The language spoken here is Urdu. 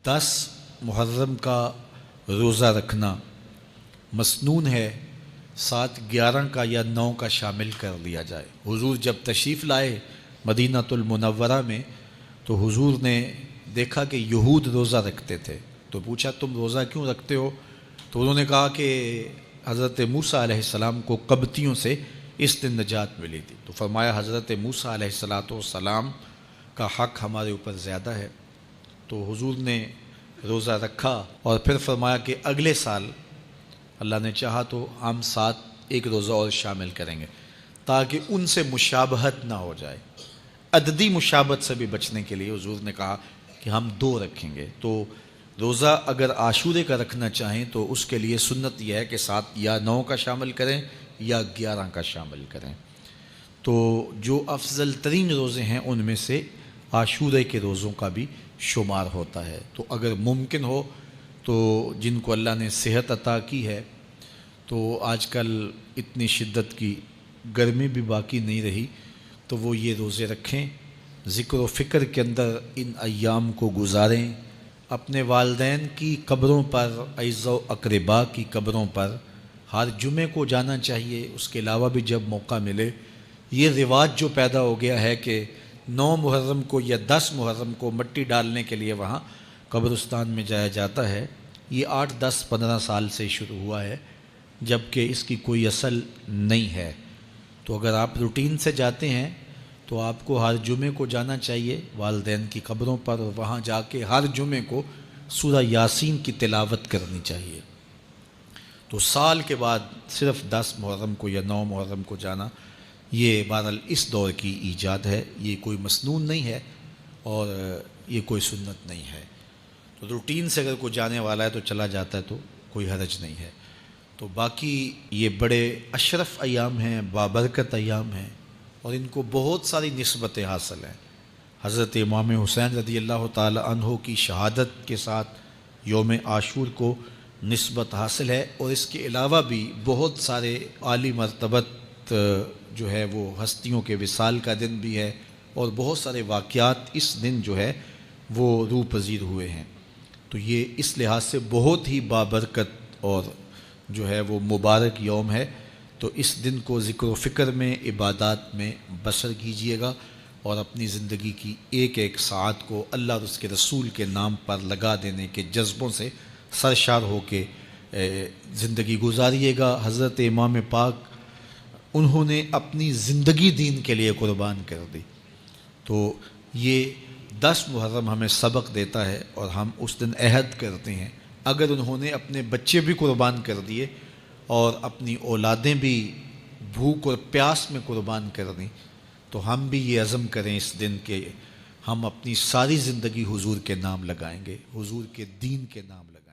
10 محرم کا روزہ رکھنا مسنون ہے، ساتھ 11 کا یا 9 کا شامل کر لیا جائے۔ حضور جب تشریف لائے مدینہ المنورہ میں تو حضور نے دیکھا کہ یہود روزہ رکھتے تھے، تو پوچھا تم روزہ کیوں رکھتے ہو؟ تو انہوں نے کہا کہ حضرت موسیٰ علیہ السلام کو قبطیوں سے اس دن نجات ملی تھی، تو فرمایا حضرت موسیٰ علیہ السلام کا حق ہمارے اوپر زیادہ ہے۔ تو حضور نے روزہ رکھا اور پھر فرمایا کہ اگلے سال اللہ نے چاہا تو ہم ساتھ ایک روزہ اور شامل کریں گے، تاکہ ان سے مشابہت نہ ہو جائے۔ عددی مشابہت سے بھی بچنے کے لیے حضور نے کہا کہ ہم 2 رکھیں گے۔ تو روزہ اگر عاشورے کا رکھنا چاہیں تو اس کے لیے سنت یہ ہے کہ ساتھ یا 9 کا شامل کریں یا 11 کا شامل کریں۔ تو جو افضل ترین روزے ہیں ان میں سے عاشورے کے روزوں کا بھی شمار ہوتا ہے۔ تو اگر ممکن ہو تو جن کو اللہ نے صحت عطا کی ہے، تو آج کل اتنی شدت کی گرمی بھی باقی نہیں رہی، تو وہ یہ روزے رکھیں، ذکر و فکر کے اندر ان ایام کو گزاریں، اپنے والدین کی قبروں پر، اعزاء و اقرباء کی قبروں پر ہر جمعے کو جانا چاہیے۔ اس کے علاوہ بھی جب موقع ملے، یہ رواج جو پیدا ہو گیا ہے کہ 9 محرم کو یا 10 محرم کو مٹی ڈالنے کے لیے وہاں قبرستان میں جایا جاتا ہے، یہ 8 10 15 سال سے شروع ہوا ہے، جبکہ اس کی کوئی اصل نہیں ہے۔ تو اگر آپ روٹین سے جاتے ہیں تو آپ کو ہر جمعے کو جانا چاہیے والدین کی قبروں پر، اور وہاں جا کے ہر جمعے کو سورہ یاسین کی تلاوت کرنی چاہیے۔ تو سال کے بعد صرف 10 محرم کو یا 9 محرم کو جانا، یہ بہرحال اس دور کی ایجاد ہے، یہ کوئی مسنون نہیں ہے اور یہ کوئی سنت نہیں ہے۔ تو روٹین سے اگر کوئی جانے والا ہے تو چلا جاتا ہے تو کوئی حرج نہیں ہے۔ تو باقی یہ بڑے اشرف ایام ہیں، بابرکت ایام ہیں، اور ان کو بہت ساری نسبتیں حاصل ہیں۔ حضرت امام حسین رضی اللہ تعالی عنہ کی شہادت کے ساتھ یوم عاشور کو نسبت حاصل ہے، اور اس کے علاوہ بھی بہت سارے عالی مرتبت جو ہے وہ ہستیوں کے وصال کا دن بھی ہے، اور بہت سارے واقعات اس دن جو ہے وہ روح پذیر ہوئے ہیں۔ تو یہ اس لحاظ سے بہت ہی بابرکت اور جو ہے وہ مبارک یوم ہے۔ تو اس دن کو ذکر و فکر میں، عبادات میں بسر کیجئے گا، اور اپنی زندگی کی ایک ایک ساعت کو اللہ اور اس کے رسول کے نام پر لگا دینے کے جذبوں سے سرشار ہو کے زندگی گزاریے گا۔ حضرت امام پاک انہوں نے اپنی زندگی دین کے لیے قربان کر دی، تو یہ 10 محرم ہمیں سبق دیتا ہے، اور ہم اس دن عہد کرتے ہیں اگر انہوں نے اپنے بچے بھی قربان کر دیے اور اپنی اولادیں بھی بھوک اور پیاس میں قربان کر دیں، تو ہم بھی یہ عزم کریں اس دن کہ ہم اپنی ساری زندگی حضور کے نام لگائیں گے، حضور کے دین کے نام لگائیں گے۔